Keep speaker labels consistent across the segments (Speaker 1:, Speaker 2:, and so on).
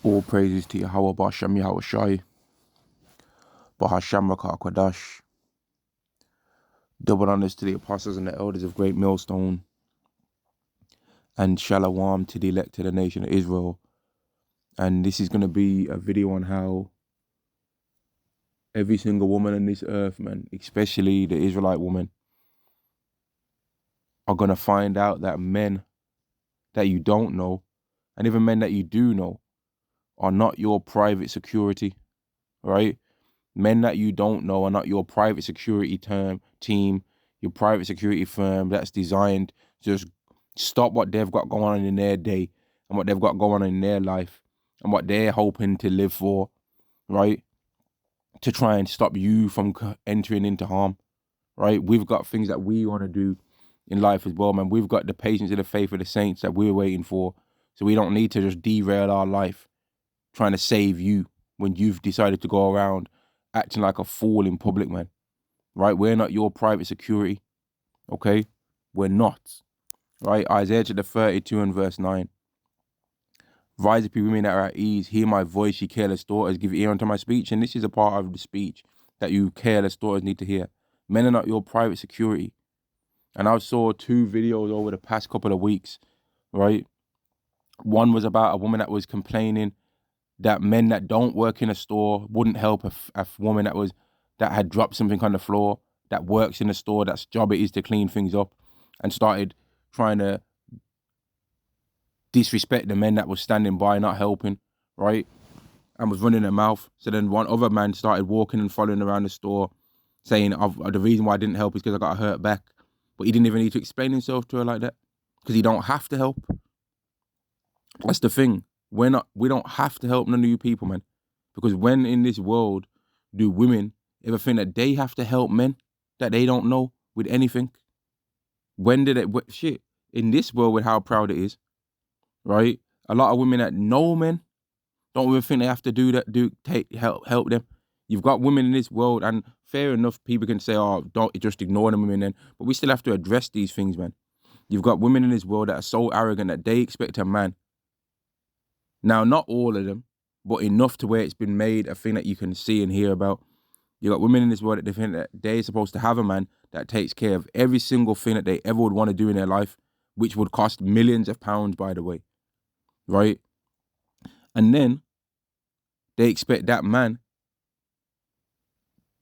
Speaker 1: All praises to Yahweh Ba'Shem Yahweh Shai, Bahasham Rakah Kwadash. Double honors to the apostles and the elders of Great Millstone, and Shalom to the elect of the nation of Israel. And this is going to be a video on how every single woman on this earth, man, especially the Israelite woman, are going to find out that men that you don't know, and even men that you do know, are not your private security, right? Men that you don't know are not your private security team, your private security firm that's designed to just stop what they've got going on in their day and what they've got going on in their life and what they're hoping to live for, right? To try and stop you from entering into harm, right? We've got things that we want to do in life as well, man. We've got the patience and the faith of the saints that we're waiting for. So we don't need to just derail our life trying to save you when you've decided to go around acting like a fool in public, man. Right? We're not your private security. Okay? We're not. Right? Isaiah chapter 32 and verse 9. Rise up, you women that are at ease. Hear my voice, ye careless daughters. Give ear unto my speech. And this is a part of the speech that you careless daughters need to hear. Men are not your private security. And I saw 2 videos over the past couple of weeks, right? One was about a woman that was complaining that men that don't work in a store wouldn't help a woman that had dropped something on the floor, that works in a store, that's job it is to clean things up, and started trying to disrespect the men that was standing by, not helping, right? And was running their mouth. So then one other man started walking and following around the store, saying, the reason why I didn't help is because I got hurt back. But he didn't even need to explain himself to her like that, because he don't have to help. That's the thing. We don't have to help none of you people, man. Because when in this world do women ever think that they have to help men that they don't know with anything? When did it, shit, in this world with how proud it is, right? A lot of women that know men don't even think they have to do that, help them. You've got women in this world, and fair enough, people can say, oh, don't just ignore them women then, but we still have to address these things, man. You've got women in this world that are so arrogant that they expect a man. Now, not all of them, but enough to where it's been made a thing that you can see and hear about. You got women in this world that they think that they're supposed to have a man that takes care of every single thing that they ever would want to do in their life, which would cost millions of pounds, by the way, right? And then they expect that man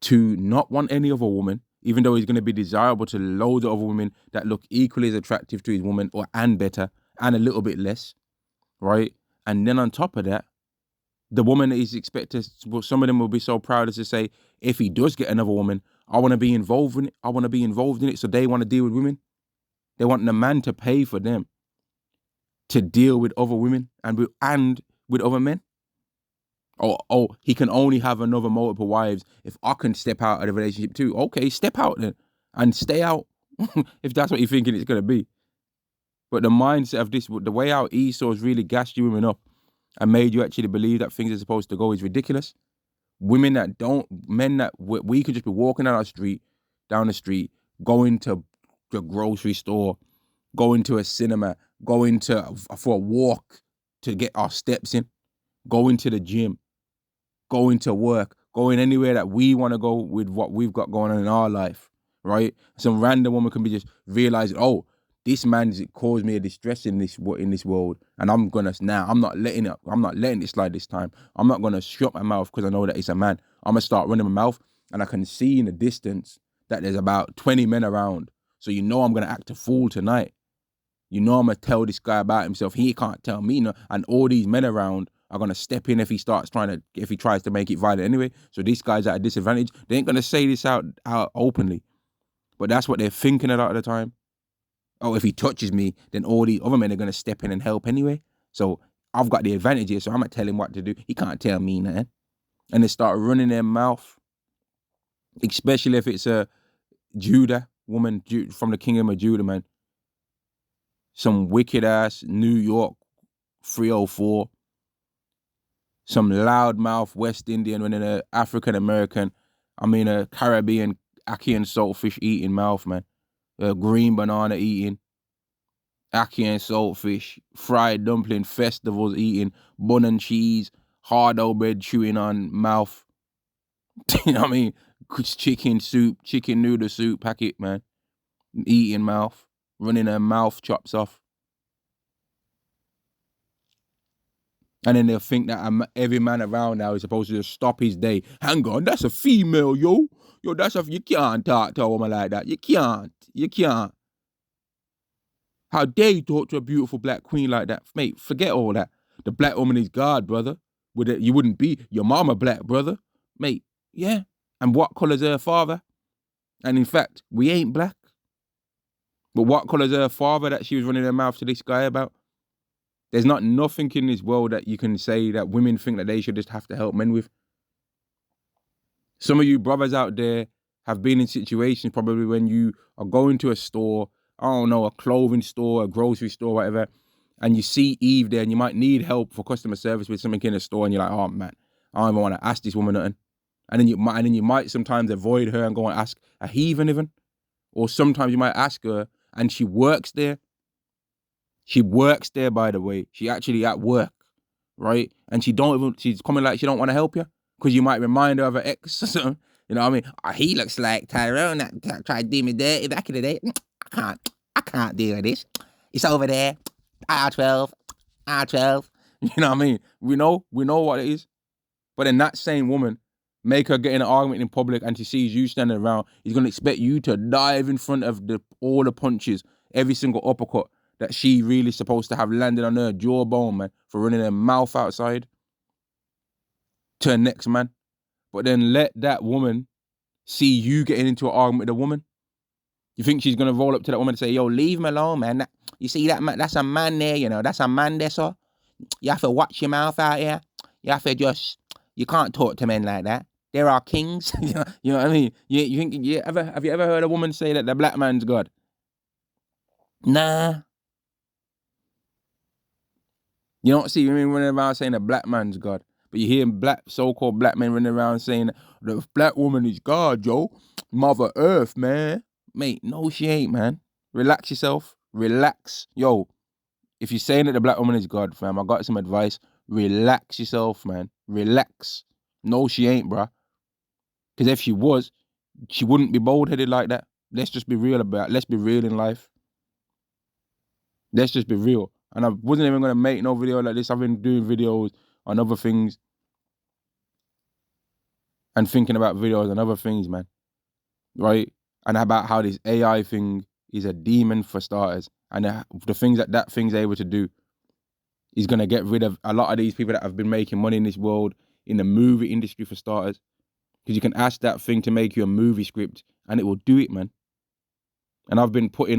Speaker 1: to not want any other woman, even though he's going to be desirable to loads of other women that look equally as attractive to his woman and better and a little bit less, right? And then on top of that, the woman is expected, some of them will be so proud as to say, if he does get another woman, I want to be involved in it. I want to be involved in it. So they want to deal with women. They want the man to pay for them to deal with other women and with other men. Oh, he can only have another multiple wives if I can step out of the relationship too. Okay, step out then and stay out if that's what you're thinking it's going to be. But the mindset of this, the way how Esau's really gassed you women up and made you actually believe that things are supposed to go is ridiculous. Men that we could just be walking down the street, going to the grocery store, going to a cinema, going for a walk to get our steps in, going to the gym, going to work, going anywhere that we want to go with what we've got going on in our life, right? Some random woman can be just realizing, oh, this man's caused me a distress in this world, and I'm not letting it slide this time. I'm not gonna shut my mouth because I know that it's a man. I'm gonna start running my mouth, and I can see in the distance that there's about 20 men around. So I'm gonna act a fool tonight. I'm gonna tell this guy about himself. He can't tell me, no. And all these men around are gonna step in if he tries to make it violent anyway. So this guy's at a disadvantage. They ain't gonna say this out openly, but that's what they're thinking a lot of the time. Oh, if he touches me, then all the other men are going to step in and help anyway. So I've got the advantage here, so I'm going to tell him what to do. He can't tell me nothing. And they start running their mouth, especially if it's a Judah woman from the kingdom of Judah, man. Some wicked-ass New York 304. Some loudmouth West Indian when in a African-American, a Caribbean ackee and saltfish eating mouth, man. A green banana eating. ackee and saltfish, fried dumpling festivals eating, bun and cheese, hard-o bread chewing on mouth. You know what I mean? Chicken soup, chicken noodle soup packet, man. Eating mouth, running her mouth chops off. And then they'll think that every man around now is supposed to just stop his day. Hang on, that's a female, yo. Yo, you can't talk to a woman like that. You can't. How dare you talk to a beautiful black queen like that? Mate, forget all that. The black woman is God, brother. You wouldn't be your mama black, brother. Mate, yeah. And what colour's her father? And in fact, we ain't black. But what colour's her father that she was running her mouth to this guy about? There's not nothing in this world that you can say that women think that they should just have to help men with. Some of you brothers out there have been in situations probably when you are going to a store, I don't know, a clothing store, a grocery store, whatever, and you see Eve there and you might need help for customer service with something in the store and you're like, oh man, I don't even want to ask this woman nothing. And then you might sometimes avoid her and go and ask a heathen even. Or sometimes you might ask her and she works there. She works there, by the way. She actually at work, right? And she's coming like she don't want to help you because you might remind her of her ex or something. You know what I mean? Oh, he looks like Tyrone that tried to do me dirty back in the day. I can't deal with this. It's over there. R12. You know what I mean? We know what it is. But then that same woman, make her get in an argument in public and she sees you standing around, he's going to expect you to dive in front of all the punches, every single uppercut that she really supposed to have landed on her jawbone, man, for running her mouth outside to her next man. But then let that woman see you getting into an argument with a woman. You think she's going to roll up to that woman and say, yo, leave me alone, man. You see that man? That's a man there, you know. That's a man there, so. You have to watch your mouth out here. You have to you can't talk to men like that. There are kings. You know what I mean? Have you ever heard a woman say that the black man's God? Nah. You don't see women running around saying the black man's God. But you hear so-called black men running around saying the black woman is God, yo. Mother Earth, man. Mate, no, she ain't, man. Relax yourself. Relax. Yo, if you're saying that the black woman is God, fam, I got some advice. Relax yourself, man. Relax. No, she ain't, bruh. Because if she was, she wouldn't be bald-headed like that. Let's just be real about it. Let's be real in life. Let's just be real. And I wasn't even going to make no video like this. I've been doing videos on other things and thinking about videos on other things, man. Right? And about how this AI thing is a demon for starters. And the things that thing's able to do is going to get rid of a lot of these people that have been making money in this world, in the movie industry for starters. Because you can ask that thing to make you a movie script and it will do it, man. And I've been putting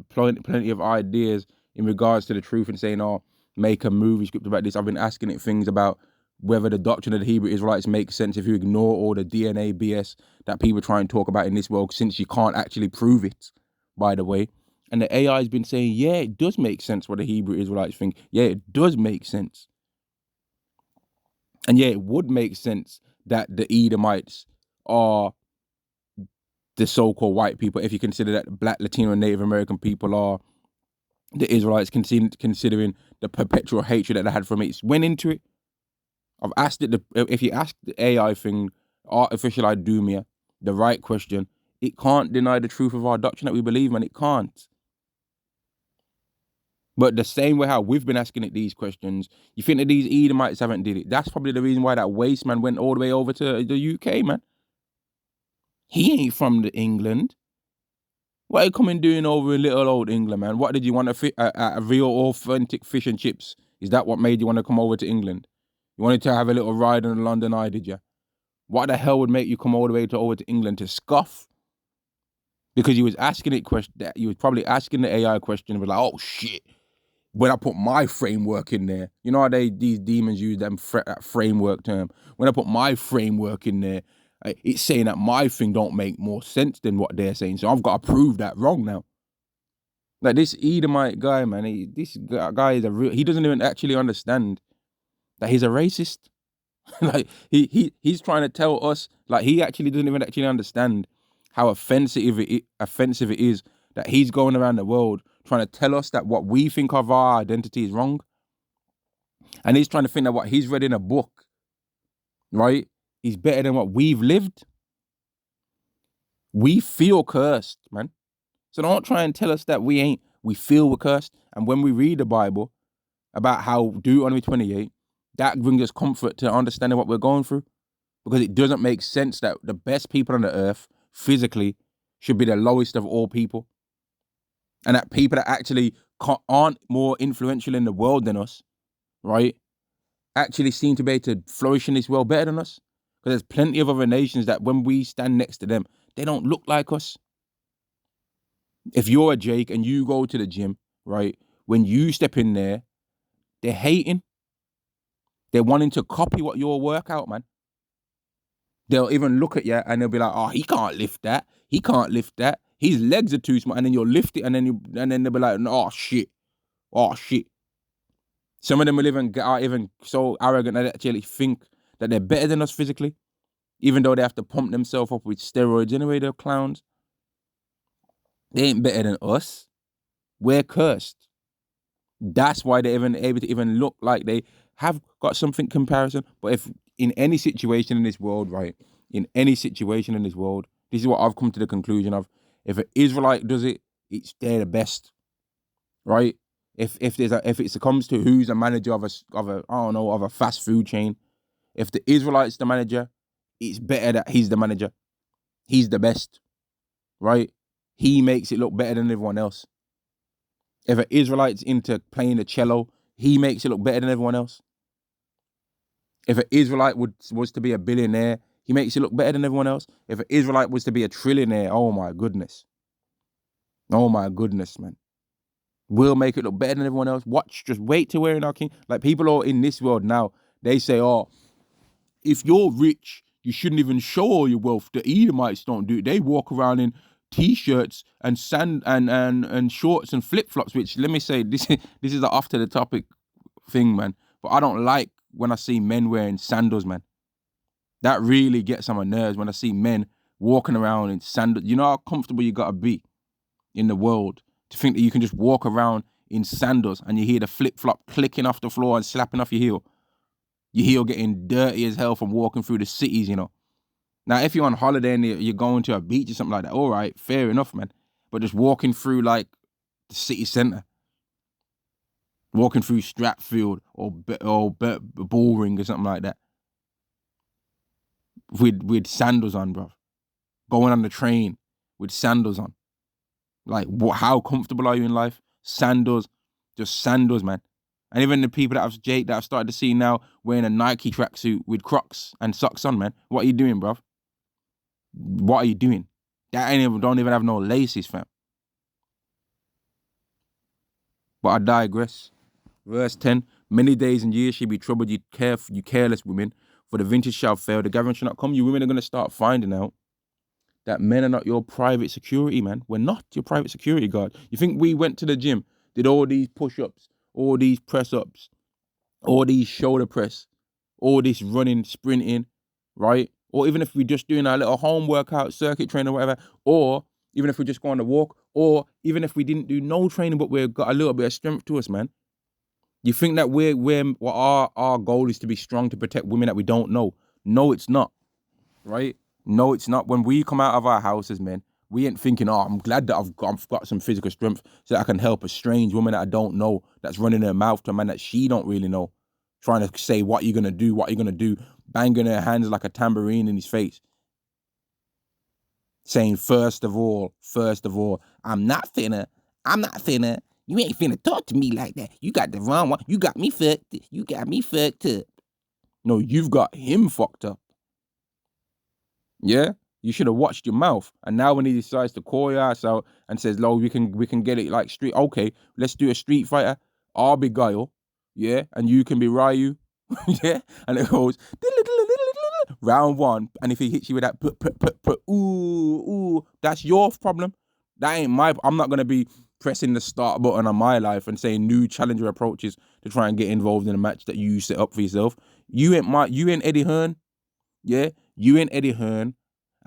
Speaker 1: plenty of ideas in regards to the truth and saying, oh, make a movie script about this. I've been asking it things about whether the doctrine of the Hebrew Israelites makes sense if you ignore all the DNA BS that people try and talk about in this world, since you can't actually prove it, by the way. And the AI has been saying, yeah, it does make sense what the Hebrew Israelites think. Yeah, it does make sense. And yeah, it would make sense that the Edomites are the so-called white people, if you consider that Black, Latino, and Native American people are the Israelites, considering the perpetual hatred that they had from it. Went into it. I've asked it, if you ask the AI thing, artificial Idumea, the right question, it can't deny the truth of our doctrine that we believe, man. It can't. But the same way how we've been asking it these questions, you think that these Edomites haven't did it. That's probably the reason why that waste man went all the way over to the UK, man. He ain't from the England. What are you coming doing over in little old England, man? What did you want, a real authentic fish and chips? Is that what made you want to come over to England? You wanted to have a little ride on the London Eye, did you? What the hell would make you come all the way over to England to scoff? Because you was asking it you was probably asking the AI question, but like, oh shit, when I put my framework in there, you know how these demons use that framework term. When I put my framework in there, it's saying that my thing don't make more sense than what they're saying. So I've got to prove that wrong now. Like this Edomite guy, man, this guy is he doesn't even actually understand that he's a racist. Like he's trying to tell us, like he actually doesn't even actually understand how offensive it is that he's going around the world trying to tell us that what we think of our identity is wrong. And he's trying to think that what he's read in a book, right, is better than what we've lived. We feel cursed, man. So don't try and tell us that we ain't. We feel we're cursed. And when we read the Bible about how Deuteronomy 28, that brings us comfort to understanding what we're going through. Because it doesn't make sense that the best people on the earth, physically, should be the lowest of all people. And that people that actually aren't more influential in the world than us, right, actually seem to be able to flourish in this world better than us. Because there's plenty of other nations that when we stand next to them, they don't look like us. If you're a Jake and you go to the gym, right, when you step in there, they're hating. They're wanting to copy what your workout, man. They'll even look at you and they'll be like, oh, he can't lift that. He can't lift that. His legs are too small. And then you'll lift it and then they'll be like, oh, shit. Oh, shit. Some of them will even get out even so arrogant that they actually think that they're better than us physically, even though they have to pump themselves up with steroids anyway. They're clowns. They ain't better than us. We're cursed. That's why they're even able to even look like they have got something comparison. But if in any situation in this world, right, in any situation in this world, this is what I've come to the conclusion of. If an Israelite does it, they're the best, right? If it comes to who's a manager of a fast food chain, if the Israelite's the manager, it's better that he's the manager. He's the best, right? He makes it look better than everyone else. If an Israelite's into playing the cello, he makes it look better than everyone else. If an Israelite was to be a billionaire, he makes it look better than everyone else. If an Israelite was to be a trillionaire, oh my goodness. Oh my goodness, man. We'll make it look better than everyone else. Just wait till we're in our king. Like people are in this world now, they say, oh, if you're rich, you shouldn't even show all your wealth. The Edomites don't do it. They walk around in T-shirts and and shorts and flip-flops, which let me say, this is the off to the topic thing, man. But I don't like when I see men wearing sandals, man. That really gets on my nerves when I see men walking around in sandals. You know how comfortable you gotta be in the world to think that you can just walk around in sandals and you hear the flip-flop clicking off the floor and slapping off your heel. Your heel getting dirty as hell from walking through the cities, you know. Now, if you're on holiday and you're going to a beach or something like that, all right, fair enough, man. But just walking through, like, the city centre, walking through Stratfield or Bullring or something like that, with sandals on, bro. Going on the train with sandals on. Like, how comfortable are you in life? Sandals, just sandals, man. And even the people that I've started to see now wearing a Nike tracksuit with Crocs and socks on, man. What are you doing, bruv? What are you doing? That don't even have no laces, fam. But I digress. Verse 10, many days and years shall be troubled, you careless women, for the vintage shall fail, the gathering shall not come. You women are going to start finding out that men are not your private security, man. We're not your private security guard. You think we went to the gym, did all these push-ups, all these press-ups, all these shoulder press, all this running, sprinting, right? Or even if we're just doing our little home workout, circuit training or whatever, or even if we just go on a walk, or even if we didn't do no training, but we've got a little bit of strength to us, man. You think that our goal is to be strong to protect women that we don't know. No, it's not, right? No, it's not. When we come out of our houses, man, we ain't thinking, oh, I'm glad that I've got some physical strength so that I can help a strange woman that I don't know that's running her mouth to a man that she don't really know, trying to say what you're going to do, banging her hands like a tambourine in his face. Saying, first of all, I'm not finna. You ain't finna talk to me like that. You got the wrong one. You got me fucked up. No, you've got him fucked up. Yeah? You should have watched your mouth. And now when he decides to call your ass out and says, "Lo, we can get it like street." Okay, let's do a Street Fighter. I'll be Guile, yeah, and you can be Ryu, yeah. And it goes round one. And if he hits you with that, ooh, that's your problem. That ain't my. I'm not gonna be pressing the start button on my life and saying new challenger approaches to try and get involved in a match that you set up for yourself. You ain't Eddie Hearn, yeah. You ain't Eddie Hearn.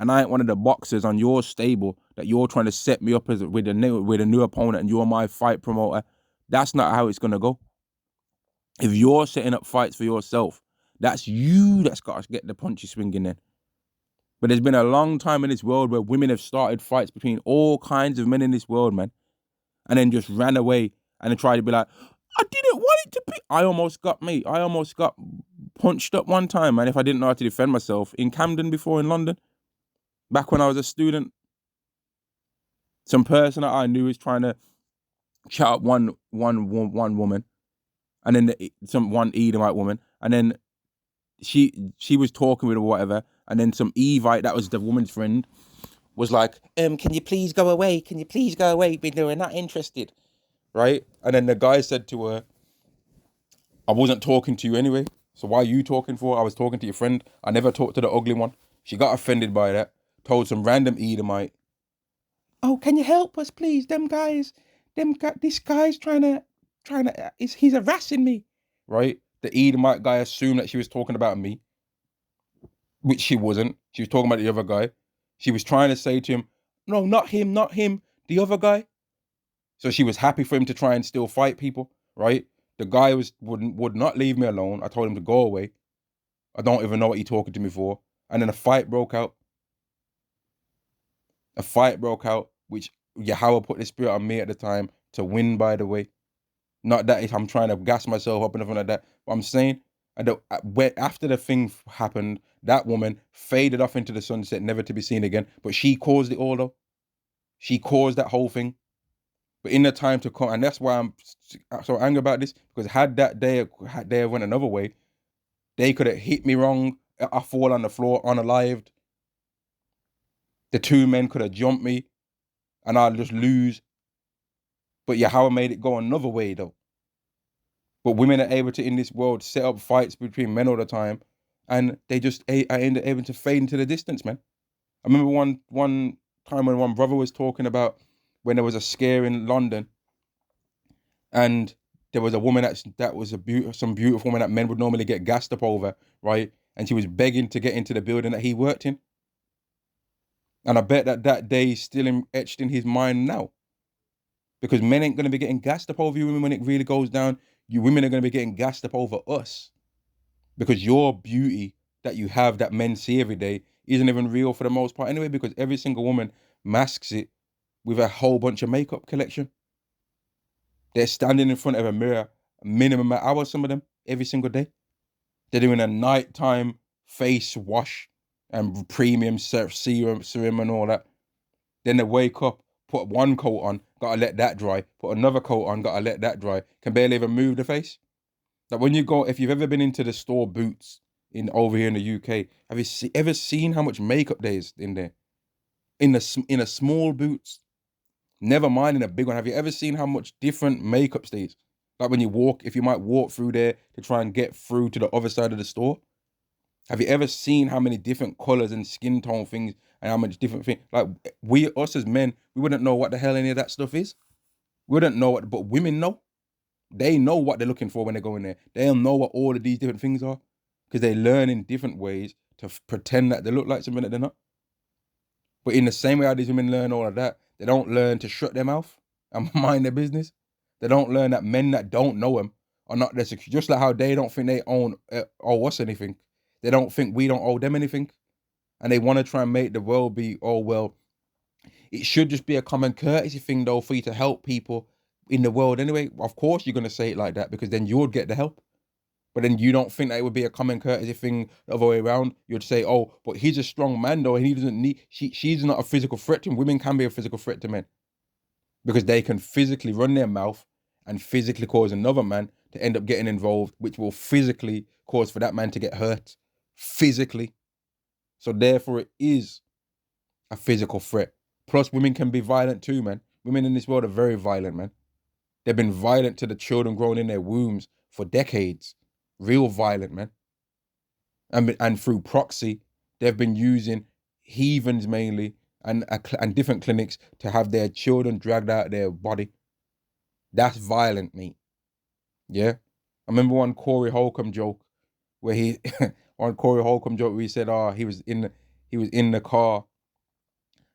Speaker 1: And I ain't one of the boxers on your stable that you're trying to set me up as with a new opponent and you're my fight promoter. That's not how it's gonna go. If you're setting up fights for yourself, that's you that's got to get the punchy swinging then. But there's been a long time in this world where women have started fights between all kinds of men in this world, man, and then just ran away and then tried to be like, I didn't want it to be. I almost got punched up one time, man, if I didn't know how to defend myself in Camden before in London. Back when I was a student, some person that I knew was trying to chat up one woman, and then one Edomite woman, and then she was talking with her or whatever, and then some Evite, that was the woman's friend, was like, can you please go away? Can you please go away? We're not interested, right? And then the guy said to her, I wasn't talking to you anyway, so why are you talking for? I was talking to your friend. I never talked to the ugly one. She got offended by that, told some random Edomite, oh, can you help us, please? This guy's he's harassing me, right? The Edomite guy assumed that she was talking about me, which she wasn't. She was talking about the other guy. She was trying to say to him, no, not him, the other guy. So she was happy for him to try and still fight people, right? The guy would not leave me alone. I told him to go away. I don't even know what he's talking to me for. And then a fight broke out. Which Yahweh put the spirit on me at the time to win, by the way. Not that I'm trying to gas myself up and everything like that. But I'm saying, after the thing happened, that woman faded off into the sunset, never to be seen again. But she caused it all, though. She caused that whole thing. But in the time to come, and that's why I'm so angry about this, because had they went another way, they could have hit me wrong. I fall on the floor unalived. The two men could have jumped me, and I'd just lose. But Yahweh made it go another way, though. But women are able to, in this world, set up fights between men all the time, and they just are able to fade into the distance, man. I remember one time when one brother was talking about when there was a scare in London, and there was a woman that was some beautiful woman that men would normally get gassed up over, right? And she was begging to get into the building that he worked in. And I bet that day is still etched in his mind now. Because men ain't going to be getting gassed up over you women when it really goes down. You women are going to be getting gassed up over us. Because your beauty that you have that men see every day isn't even real for the most part anyway, because every single woman masks it with a whole bunch of makeup collection. They're standing in front of a mirror minimum an hour, some of them, every single day. They're doing a nighttime face wash and premium serum and all that. Then they wake up, put one coat on, gotta let that dry. Put another coat on, gotta let that dry. Can barely even move the face. Like when you go, if you've ever been into the store Boots over here in the UK, have you ever seen how much makeup there is in there? In a small Boots, never mind in a big one. Have you ever seen how much different makeup stays? Like when you walk, if you might walk through there to try and get through to the other side of the store. Have you ever seen how many different colors and skin tone things and how much different things? Like us as men, we wouldn't know what the hell any of that stuff is. We wouldn't know what, but women know. They know what they're looking for when they go in there. They'll know what all of these different things are because they learn in different ways to pretend that they look like something that they're not. But in the same way how these women learn all of that, they don't learn to shut their mouth and mind their business. They don't learn that men that don't know them are not their secure. Just like how they don't think they owe us anything. They don't think we don't owe them anything. And they want to try and make the world be, oh, well, it should just be a common courtesy thing, though, for you to help people in the world anyway. Of course you're going to say it like that because then you would get the help. But then you don't think that it would be a common courtesy thing the other way around. You'd say, oh, but he's a strong man, though, and he doesn't need, she's not a physical threat to him. Women can be a physical threat to men because they can physically run their mouth and physically cause another man to end up getting involved, which will physically cause for that man to get hurt physically. So therefore it is a physical threat. Plus women can be violent too, man. Women in this world are very violent, man. They've been violent to the children grown in their wombs for decades. Real violent, man. And through proxy, they've been using heathens mainly and different clinics to have their children dragged out of their body. That's violent, mate. Yeah? I remember one Corey Holcomb joke where he said, he was in the car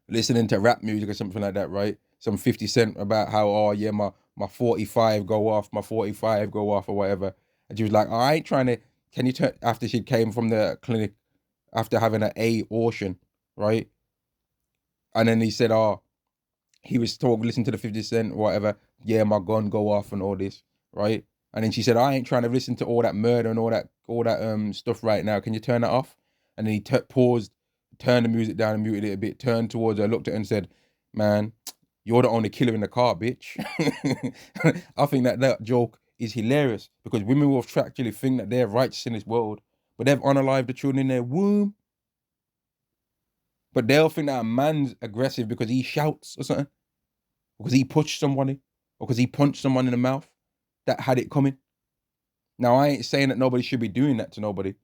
Speaker 1: listening to rap music or something like that, right? Some 50 Cent about how, oh yeah, my 45 go off, my 45 go off or whatever. And she was like, oh, I ain't trying to, can you turn, after she came from the clinic, after having an abortion, right? And then he said, oh, he was talking, listen to the 50 Cent or whatever. Yeah, my gun go off and all this, right? And then she said, I ain't trying to listen to all that murder and all that stuff right now. Can you turn that off? And then he paused, turned the music down and muted it a bit, turned towards her, looked at her and said, man, you're the only killer in the car, bitch. I think that joke is hilarious because women will actually think that they're righteous in this world, but they've unalived the children in their womb. But they'll think that a man's aggressive because he shouts or something, because he pushed somebody, or because he punched someone in the mouth that had it coming. Now, I ain't saying that nobody should be doing that to nobody,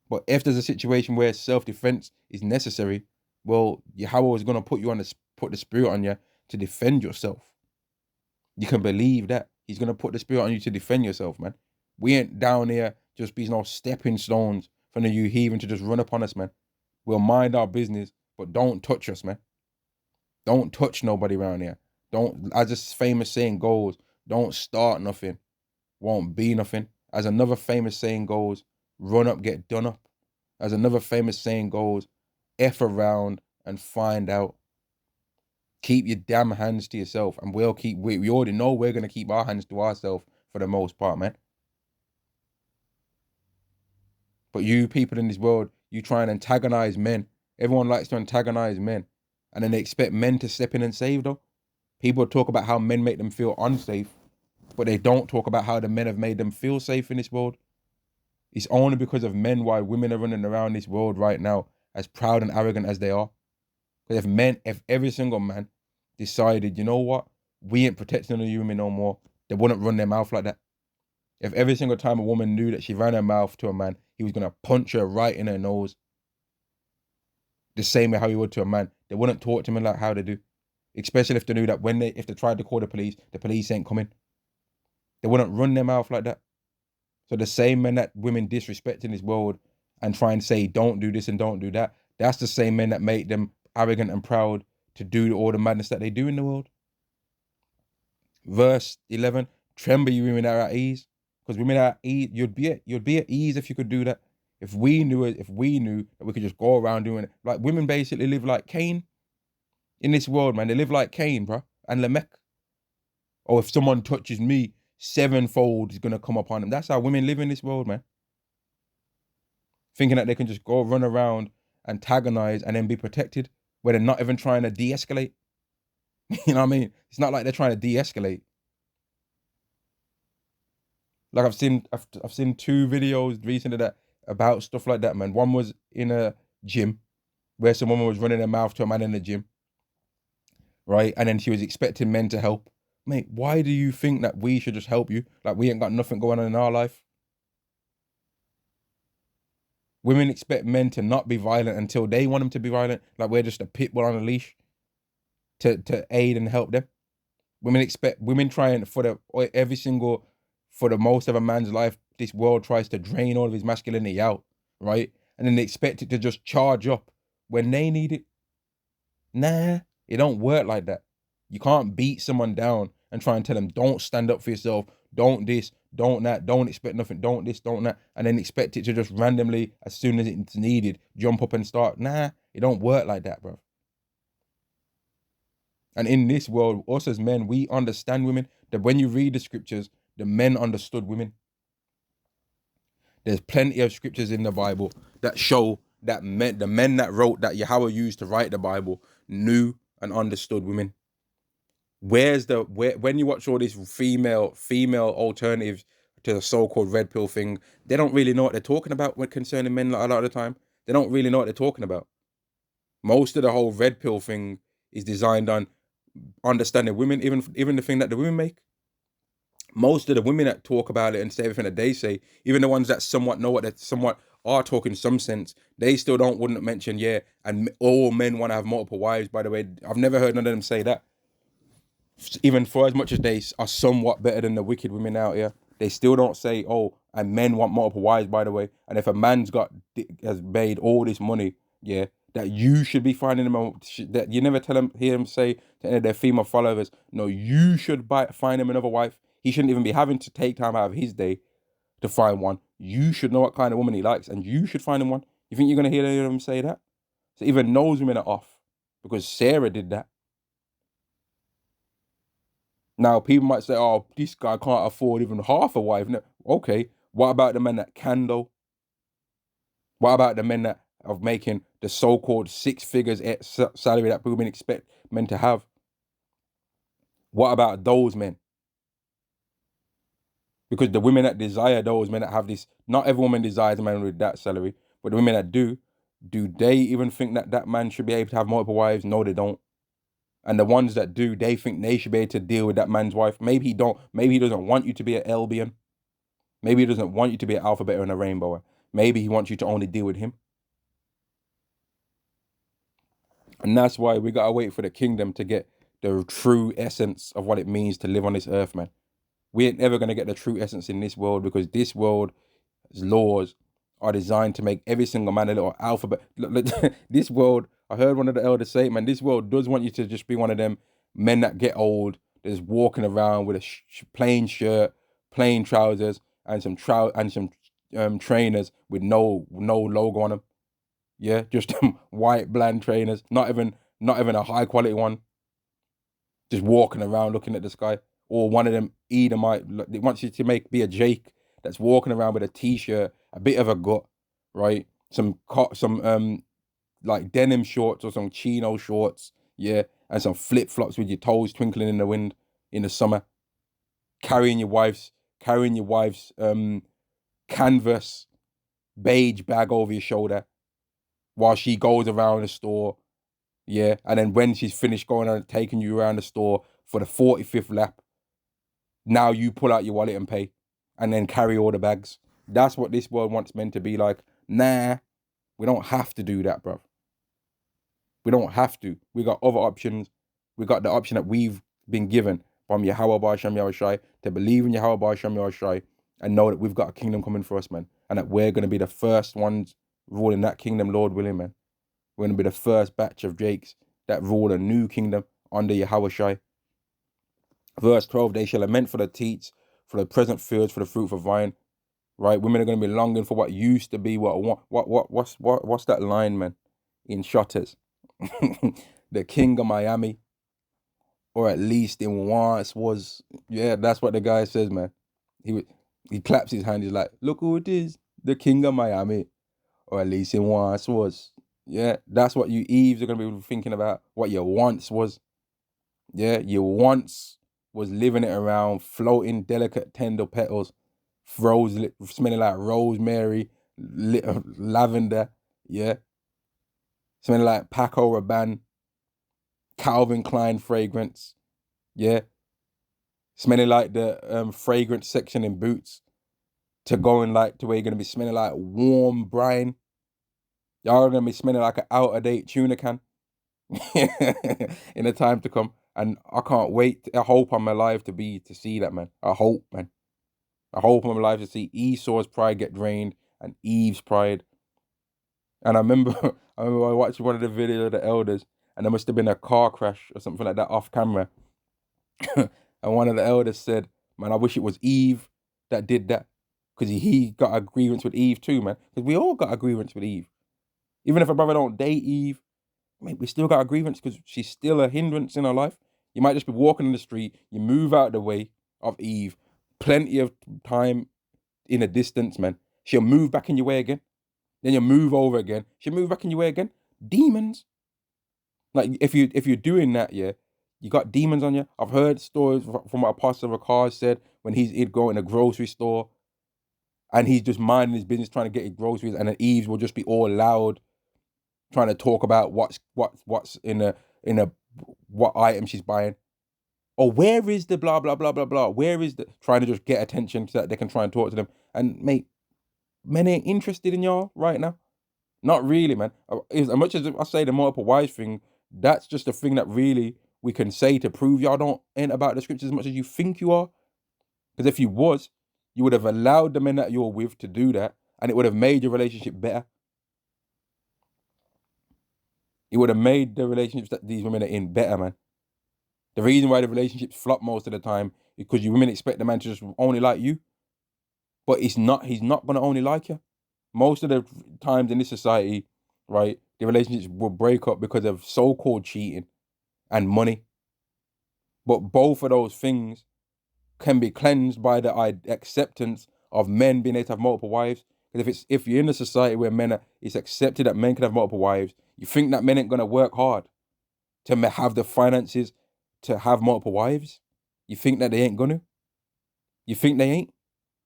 Speaker 1: but if there's a situation where self-defense is necessary, well, Yahweh is going to put the spirit on you to defend yourself. You can believe that. He's going to put the spirit on you to defend yourself, man. We ain't down here just being no stepping stones for the you heathen to just run upon us, man. We'll mind our business, but don't touch us, man. Don't touch nobody around here. Don't, as this famous saying goes, don't start nothing, won't be nothing. As another famous saying goes, run up, get done up. As another famous saying goes, F around and find out. Keep your damn hands to yourself, and we already know we're going to keep our hands to ourselves for the most part, man. But you people in this world, you try and antagonize men. Everyone likes to antagonize men, and then they expect men to step in and save them. People talk about how men make them feel unsafe, but they don't talk about how the men have made them feel safe in this world. It's only because of men why women are running around this world right now as proud and arrogant as they are. Because if every single man decided, you know what, we ain't protecting the women no more, they wouldn't run their mouth like that. If every single time a woman knew that she ran her mouth to a man, he was going to punch her right in her nose, the same way how he would to a man, they wouldn't talk to him like how they do. Especially if they knew that if they tried to call the police ain't coming. They wouldn't run their mouth like that. So the same men that women disrespect in this world and try and say, don't do this and don't do that, that's the same men that make them arrogant and proud to do all the madness that they do in the world. Verse 11, tremble you women that are at ease. Because women are at ease, you'd be at ease if you could do that. If we knew that we could just go around doing it. Like women basically live like Cain in this world, man. They live like Cain, bro, and Lamech. Or if someone touches me, sevenfold is gonna come upon them. That's how women live in this world, man. Thinking that they can just go run around, antagonize, and then be protected, where they're not even trying to de-escalate. You know what I mean? It's not like they're trying to de-escalate. Like I've seen two videos recently that about stuff like that, man. One was in a gym where some woman was running her mouth to a man in the gym, right? And then she was expecting men to help. Mate, why do you think that we should just help you? Like we ain't got nothing going on in our life? Women expect men to not be violent until they want them to be violent. Like we're just a pit bull on a leash to aid and help them. Women trying for the most of a man's life, this world tries to drain all of his masculinity out, right? And then they expect it to just charge up when they need it. Nah, it don't work like that. You can't beat someone down and try and tell them, don't stand up for yourself, don't this, don't that, don't expect nothing, don't this, don't that, and then expect it to just randomly, as soon as it's needed, jump up and start. Nah, it don't work like that, bro. And in this world, us as men, we understand women. That when you read the scriptures, the men understood women. There's plenty of scriptures in the Bible that show that the men that wrote, that Yahweh used to write the Bible, knew and understood women. When you watch all these female alternatives to the so-called red pill thing, they don't really know what they're talking about when concerning men a lot of the time. They don't really know what they're talking about. Most of the whole red pill thing is designed on understanding women, even the thing that the women make. Most of the women that talk about it and say everything that they say, even the ones that somewhat know what they somewhat are talking some sense, they still wouldn't mention, yeah, and all men want to have multiple wives, by the way. I've never heard none of them say that. Even for as much as they are somewhat better than the wicked women out here, they still don't say, oh, and men want multiple wives, by the way. And if a man's has made all this money, yeah, that you should be finding them, that you never hear them say to any of their female followers, no, you should find him another wife. He shouldn't even be having to take time out of his day to find one. You should know what kind of woman he likes, and you should find him one. You think you're going to hear any of them say that? So even those women are off because Sarah did that. Now, people might say, oh, this guy can't afford even half a wife. No. Okay, what about the men that can, though? What about the men that are making the so-called 6 figures salary that women expect men to have? What about those men? Because the women that desire those men that have this, not every woman desires a man with that salary, but the women that do they even think that that man should be able to have multiple wives? No, they don't. And the ones that do, they think they should be able to deal with that man's wife. Maybe he don't. Maybe he doesn't want you to be an Albion. Maybe he doesn't want you to be an alpha, beta, and a rainbow. Maybe he wants you to only deal with him. And that's why we gotta wait for the kingdom to get the true essence of what it means to live on this earth, man. We ain't ever gonna get the true essence in this world because this world's laws are designed to make every single man a little alphabet. This world, I heard one of the elders say, man, this world does want you to just be one of them men that get old, that's walking around with a plain shirt, plain trousers, and some trainers with no logo on them. Yeah, just white bland trainers, not even a high quality one. Just walking around looking at the sky. Or one of them Edomite, they want you to be a Jake that's walking around with a t-shirt, a bit of a gut, right? Some like denim shorts or some chino shorts, yeah, and some flip-flops with your toes twinkling in the wind in the summer. Carrying your wife's canvas beige bag over your shoulder while she goes around the store, yeah, and then when she's finished going on taking you around the store for the 45th lap, now you pull out your wallet and pay, and then carry all the bags. That's what this world wants men to be like. Nah, we don't have to do that, bruv. We don't have to. We got other options. We got the option that we've been given from Yahweh Ba'ashem Yahushai to believe in Yahweh Ba'ashem Yahushai and know that we've got a kingdom coming for us, man, and that we're going to be the first ones ruling that kingdom, Lord willing, man. We're going to be the first batch of Jakes that rule a new kingdom under Yahushai. Verse 12, they shall lament for the teats, for the present fields, for the fruitful vine. Right? Women are going to be longing for what used to be, what's that line, man? In Shutters. The king of Miami. Or at least in once was. Yeah, that's what the guy says, man. He claps his hand, he's like, look who it is. The king of Miami. Or at least in once was. Yeah, that's what you Eves are going to be thinking about. What your once was. Yeah, you once was living it around, floating delicate tender petals, smelling like rosemary, lavender, yeah, smelling like Paco Rabanne, Calvin Klein fragrance, yeah, smelling like the fragrance section in Boots, to going like to where you're gonna be smelling like warm brine. Y'all are gonna be smelling like an out of date tuna can in the time to come. And I can't wait. I hope I'm alive to see that, man. I hope, man. I hope I'm alive to see Esau's pride get drained and Eve's pride. And I remember I watched one of the videos of the elders, and there must have been a car crash or something like that off camera. And one of the elders said, man, I wish it was Eve that did that. Because he got a grievance with Eve too, man. Because we all got a grievance with Eve. Even if a brother don't date Eve, mate, we still got a grievance because she's still a hindrance in our life. You might just be walking in the street, you move out the way of Eve, plenty of time in a distance, man. She'll move back in your way again. Then you move over again. She'll move back in your way again. Demons. Like if you're doing that, yeah, you got demons on you. I've heard stories from what Apostle Ricard said when he'd go in a grocery store and he's just minding his business trying to get his groceries, and then Eves will just be all loud trying to talk about what's in a what item she's buying. Or where is the blah blah blah blah blah? Where is the trying to just get attention so that they can try and talk to them? And mate, men ain't interested in y'all right now. Not really, man. As much as I say the multiple wives thing, that's just a thing that really we can say to prove y'all ain't about the scriptures as much as you think you are. Because if you was, you would have allowed the men that you're with to do that, and it would have made your relationship better. It would have made the relationships that these women are in better, man. The reason why the relationships flop most of the time is because you women expect the man to just only like you, but he's not gonna only like you. Most of the times in this society, right, the relationships will break up because of so-called cheating and money. But both of those things can be cleansed by the acceptance of men being able to have multiple wives. Because if you're in a society where it's accepted that men can have multiple wives, you think that men ain't gonna work hard to have the finances to have multiple wives? You think that they ain't gonna? You think they ain't?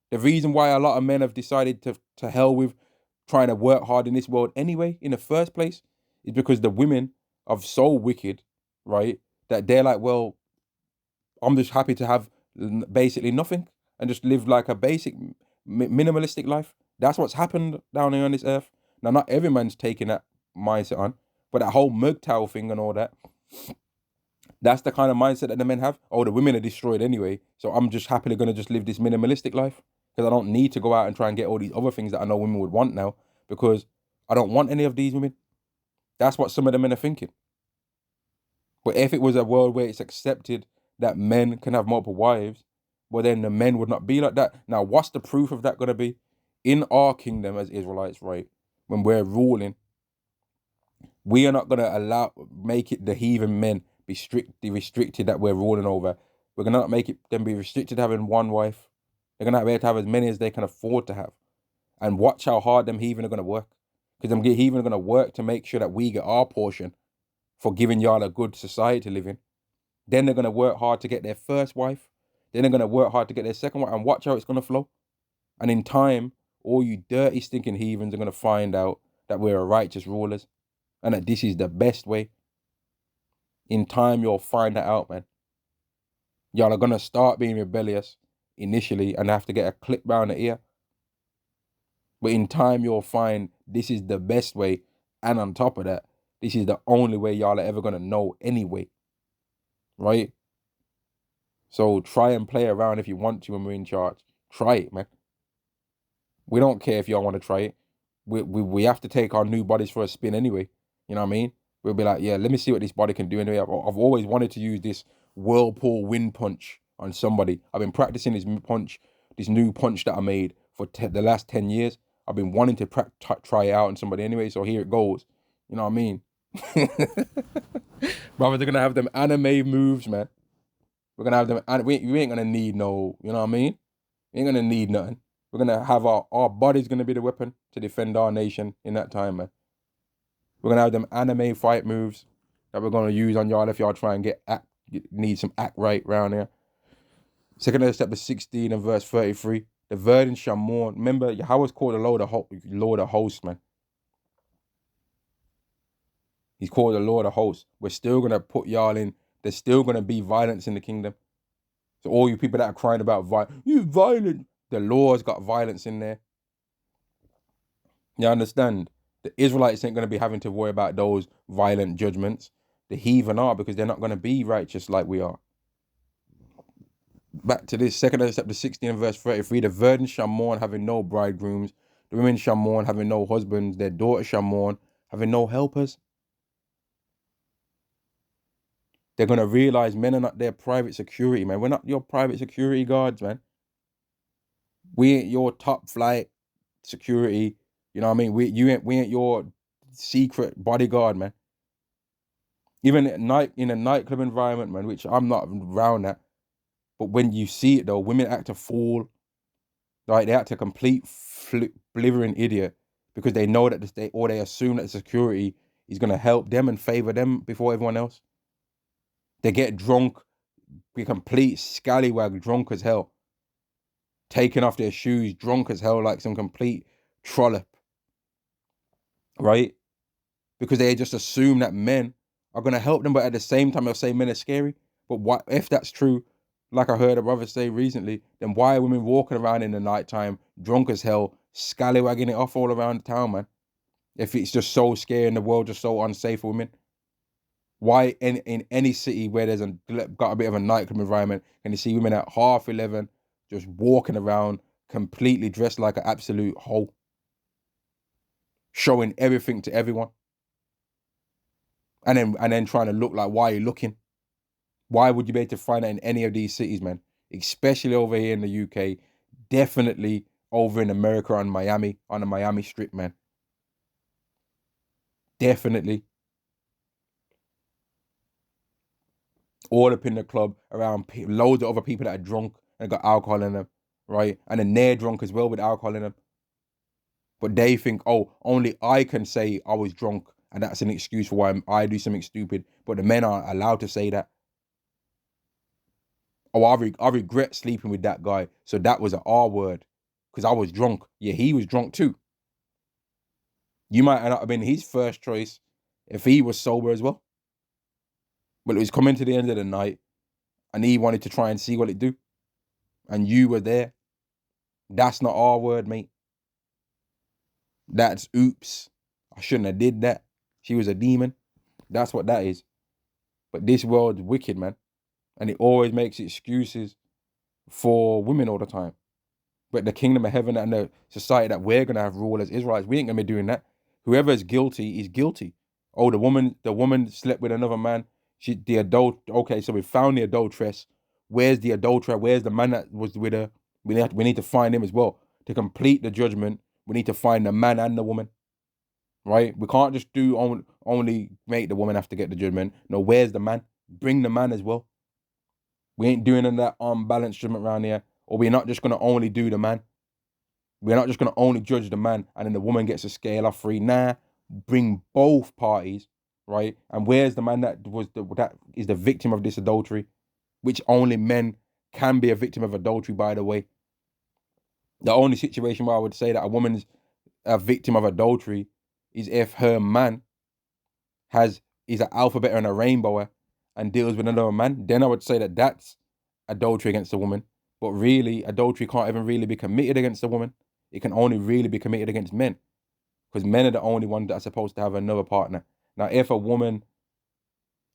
Speaker 1: The reason why a lot of men have decided to hell with trying to work hard in this world anyway, in the first place, is because the women are so wicked, right? That they're like, well, I'm just happy to have basically nothing and just live like a basic minimalistic life. That's what's happened down here on this earth. Now, not every man's taking that mindset on, but that whole MGTOW thing and all that, that's the kind of mindset that the men have. Oh, the women are destroyed anyway, so I'm just happily going to just live this minimalistic life because I don't need to go out and try and get all these other things that I know women would want now because I don't want any of these women. That's what some of the men are thinking. But if it was a world where it's accepted that men can have multiple wives, well, then the men would not be like that. Now, what's the proof of that going to be? In our kingdom as Israelites, right, when we're ruling, we are not going to make it the heathen men be strictly restricted that we're ruling over. We're going to not make it them be restricted to having one wife. They're going to be able to have as many as they can afford to have. And watch how hard them heathen are going to work. Because them heathen are going to work to make sure that we get our portion for giving y'all a good society to live in. Then they're going to work hard to get their first wife. Then they're going to work hard to get their second wife. And watch how it's going to flow. And in time, all you dirty, stinking heathens are going to find out that we're righteous rulers. And that this is the best way. In time, you'll find that out, man. Y'all are going to start being rebellious initially and have to get a clip round the ear. But in time, you'll find this is the best way. And on top of that, this is the only way y'all are ever going to know anyway. Right? So try and play around if you want to when we're in charge. Try it, man. We don't care if y'all want to try it. We have to take our new bodies for a spin anyway. You know what I mean? We'll be like, yeah, let me see what this body can do anyway. I've always wanted to use this whirlpool wind punch on somebody. I've been practicing this new punch that I made for the last 10 years. I've been wanting to try it out on somebody anyway, so here it goes. You know what I mean? Brother, they're going to have them anime moves, man. We're going to have them, we ain't going to need no, you know what I mean? We ain't going to need nothing. We're going to have our body's going to be the weapon to defend our nation in that time, man. We're going to have them anime fight moves that we're going to use on y'all if y'all try and need some act right around here. 2 Ezra chapter 16 and verse 33. The virgin shall mourn. Remember, Yahweh's called the Lord of hosts, man. He's called the Lord of hosts. We're still going to put y'all in. There's still going to be violence in the kingdom. So all you people that are crying about you violent, the Lord's got violence in there. You understand? The Israelites ain't going to be having to worry about those violent judgments. The heathen are, because they're not going to be righteous like we are. Back to this, 2 Ezra chapter 16 and verse 33. The virgin shall mourn, having no bridegrooms. The women shall mourn, having no husbands. Their daughters shall mourn, having no helpers. They're going to realize men are not their private security, man. We're not your private security guards, man. We ain't your top flight security. You know what I mean? We ain't your secret bodyguard, man. Even at night, in a nightclub environment, man, which I'm not around that. But when you see it, though, women act a fool. Like, they act a complete blithering idiot because they know that they assume that security is going to help them and favor them before everyone else. They get drunk, be complete scallywag, drunk as hell. Taking off their shoes, drunk as hell, like some complete trollop. Right? Because they just assume that men are going to help them, but at the same time, they'll say men are scary. But what if that's true? Like I heard a brother say recently, then why are women walking around in the nighttime, drunk as hell, scallywagging it off all around the town, man? If it's just so scary and the world just so unsafe for women, why in any city where there's got a bit of a nightclub environment can you see women at 11:30 just walking around completely dressed like an absolute hoe, showing everything to everyone? and then trying to look like, why are you looking? Why would you be able to find that in any of these cities, man? Especially over here in the UK, definitely over in America and Miami, on the Miami Strip, man. Definitely. All up in the club around loads of other people that are drunk and got alcohol in them, right? And then they're drunk as well with alcohol in them. But they think, oh, only I can say I was drunk, and that's an excuse for why I do something stupid. But the men aren't allowed to say that. Oh, I regret sleeping with that guy. So that was an R word because I was drunk. Yeah, he was drunk too. You might not have been his first choice if he was sober as well. But it was coming to the end of the night and he wanted to try and see what it do. And you were there. That's not R word, mate. That's oops. I shouldn't have did that. She was a demon. That's what that is. But this world's wicked, man. And it always makes excuses for women all the time. But the kingdom of heaven and the society that we're gonna have rule as Israelites, we ain't gonna be doing that. Whoever is guilty is guilty. Oh, the woman slept with another man. Okay, so we found the adulteress. Where's the adulterer? Where's the man that was with her? We need to find him as well. To complete the judgment, we need to find the man and the woman. Right? We can't just do only make the woman have to get the judgment. No, where's the man? Bring the man as well. We ain't doing that unbalanced judgment around here. Or we're not just gonna only do the man. We're not just gonna only judge the man and then the woman gets a scale off free. Nah, bring both parties, right? And where's the man that is the victim of this adultery, which only men can be a victim of adultery, by the way. The only situation where I would say that a woman's a victim of adultery is if her man is an alphabet and a rainbow and deals with another man. Then I would say that that's adultery against a woman. But really, adultery can't even really be committed against a woman. It can only really be committed against men, because men are the only ones that are supposed to have another partner. Now, if a woman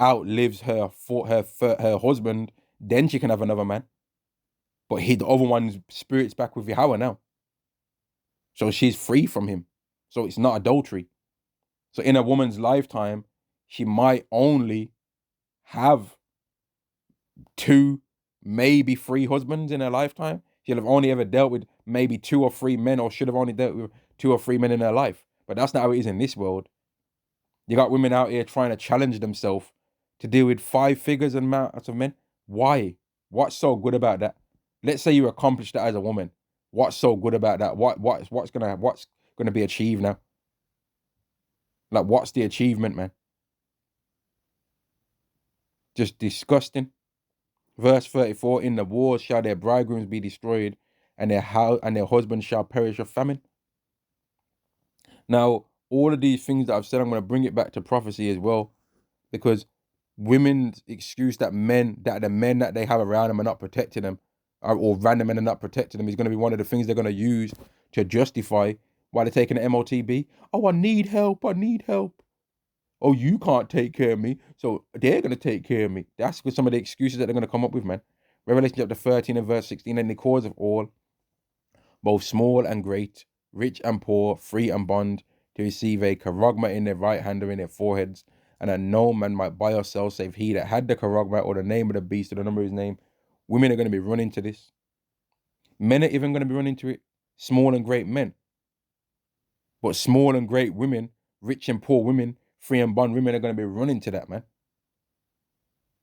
Speaker 1: outlives her husband, then she can have another man. But the other one's spirit's back with Yahweh now, so she's free from him. So it's not adultery. So in a woman's lifetime, she might only have 2, maybe 3 husbands in her lifetime. She'll have only ever dealt with maybe 2 or 3 men, or should have only dealt with 2 or 3 men in her life. But that's not how it is in this world. You got women out here trying to challenge themselves to deal with 5 figures and amounts of men. Why? What's so good about that? Let's say you accomplished that as a woman. What's so good about that? What's gonna be achieved now? Like, what's the achievement, man? Just disgusting. Verse 34, in the wars shall their bridegrooms be destroyed, and their husbands shall perish of famine. Now, all of these things that I've said, I'm going to bring it back to prophecy as well, because women's excuse that the men that they have around them are not protecting them, or random men are not protecting them, is going to be one of the things they're going to use to justify why they're taking an MOTB. Oh, I need help. Oh, you can't take care of me, so they're going to take care of me. That's some of the excuses that they're going to come up with, man. Revelation chapter 13 and verse 16, and the cause of all, both small and great, rich and poor, free and bond, to receive a charagma in their right hand or in their foreheads, and that no man might buy or sell save he that had the charagma or the name of the beast or the number of his name. Women are going to be running to this. Men are even going to be running to it. Small and great men. But small and great women, rich and poor women, free and bond women are going to be running to that, man.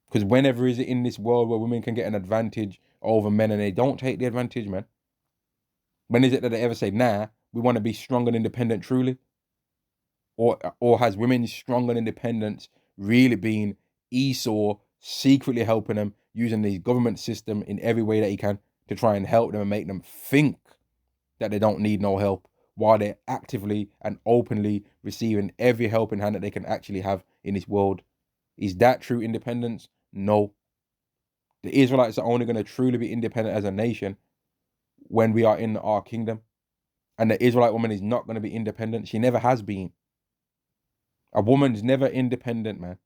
Speaker 1: Because whenever is it in this world where women can get an advantage over men and they don't take the advantage, man? When is it that they ever say, nah, we want to be strong and independent truly? Or has women's strong and independence really been Esau secretly helping them, using the government system in every way that he can to try and help them and make them think that they don't need no help, while they're actively and openly receiving every helping hand that they can actually have in this world? Is that true independence? No. The Israelites are only going to truly be independent as a nation when we are in our kingdom. And the Israelite woman is not going to be independent. She never has been. A woman's never independent, man.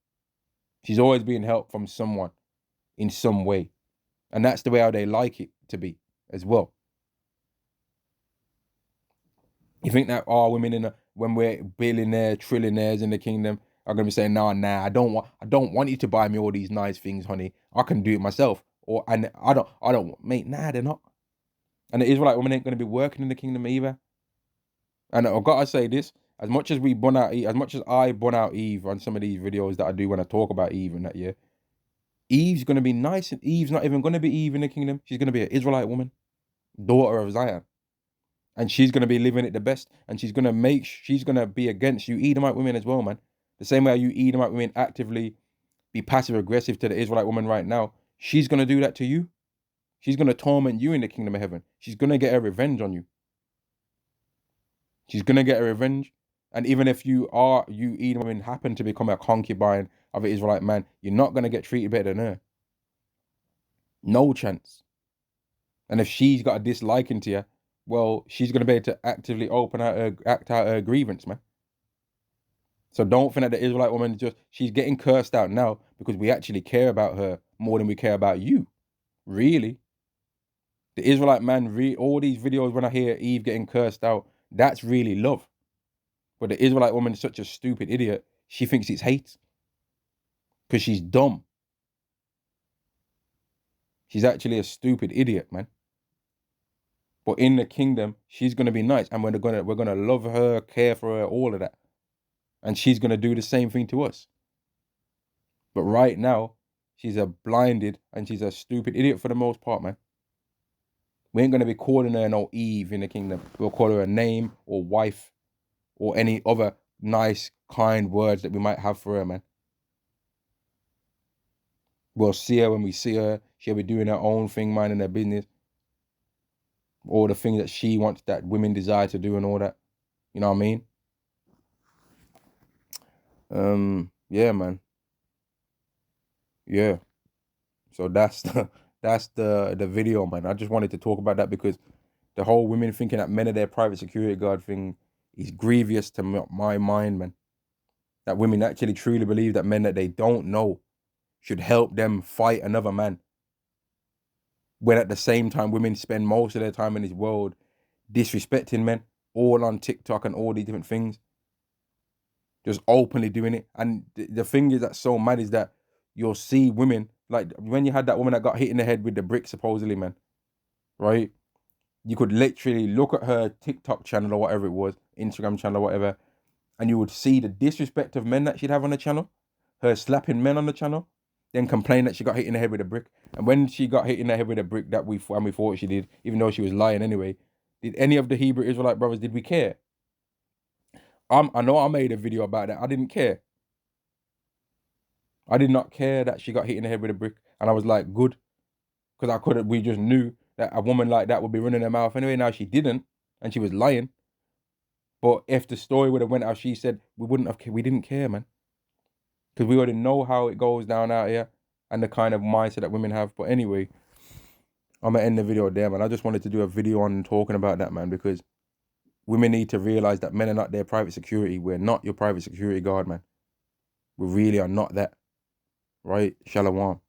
Speaker 1: She's always being helped from someone in some way. And that's the way how they like it to be as well. You think that women when we're billionaires, trillionaires in the kingdom, are gonna be saying, nah, I don't want you to buy me all these nice things, honey. I can do it myself. And I don't, mate, nah, they're not. And the Israelite women ain't gonna be working in the kingdom either. And I've got to say this: as much as as much as I bun out Eve on some of these videos that I do when I talk about Eve and that, yeah, Eve's gonna be nice, and Eve's not even gonna be Eve in the kingdom. She's gonna be an Israelite woman, daughter of Zion, and she's gonna be living it the best. And she's gonna be against you Edomite women as well, man. The same way you Edomite women actively be passive aggressive to the Israelite woman right now, she's gonna do that to you. She's gonna torment you in the kingdom of heaven. She's gonna get her revenge on you. She's gonna get her revenge. And even if you Edom women happen to become a concubine of an Israelite man, you're not gonna get treated better than her. No chance. And if she's got a disliking to you, well, she's gonna be able to actively act out her grievance, man. So don't think that the Israelite woman she's getting cursed out now because we actually care about her more than we care about you. Really. The Israelite man, all these videos when I hear Eve getting cursed out, that's really love. But the Israelite woman is such a stupid idiot, she thinks it's hate. Because she's dumb. She's actually a stupid idiot, man. But in the kingdom, she's gonna be nice, and we're gonna love her, care for her, all of that. And she's gonna do the same thing to us. But right now, she's a blinded and she's a stupid idiot for the most part, man. We ain't gonna be calling her no Eve in the kingdom. We'll call her a name or wife or any other nice, kind words that we might have for her, man. We'll see her when we see her. She'll be doing her own thing, minding her business. All the things that she wants, that women desire to do and all that. You know what I mean? Yeah, man. Yeah. So that's the video, man. I just wanted to talk about that because the whole women thinking that men are their private security guard thing is grievous to my mind, man. That women actually truly believe that men that they don't know should help them fight another man. When at the same time, women spend most of their time in this world disrespecting men, all on TikTok and all these different things. Just openly doing it. And the thing is that's so mad is that you'll see women, like when you had that woman that got hit in the head with the brick, supposedly, man, right? You could literally look at her TikTok channel or whatever it was, Instagram channel or whatever, and you would see the disrespect of men that she'd have on the channel, her slapping men on the channel, then complain that she got hit in the head with a brick. And when she got hit in the head with a brick that we thought she did, even though she was lying anyway, did any of the Hebrew Israelite brothers, did we care? I know I made a video about that. I didn't care. I did not care that she got hit in the head with a brick. And I was like, good. Because we just knew that a woman like that would be running her mouth anyway. Now she didn't, and she was lying. But if the story would have went as she said, we didn't care, man. Because we already know how it goes down out here and the kind of mindset that women have. But anyway, I'm going to end the video there, man. I just wanted to do a video on talking about that, man, because women need to realize that men are not their private security. We're not your private security guard, man. We really are not that. Right? Shalom.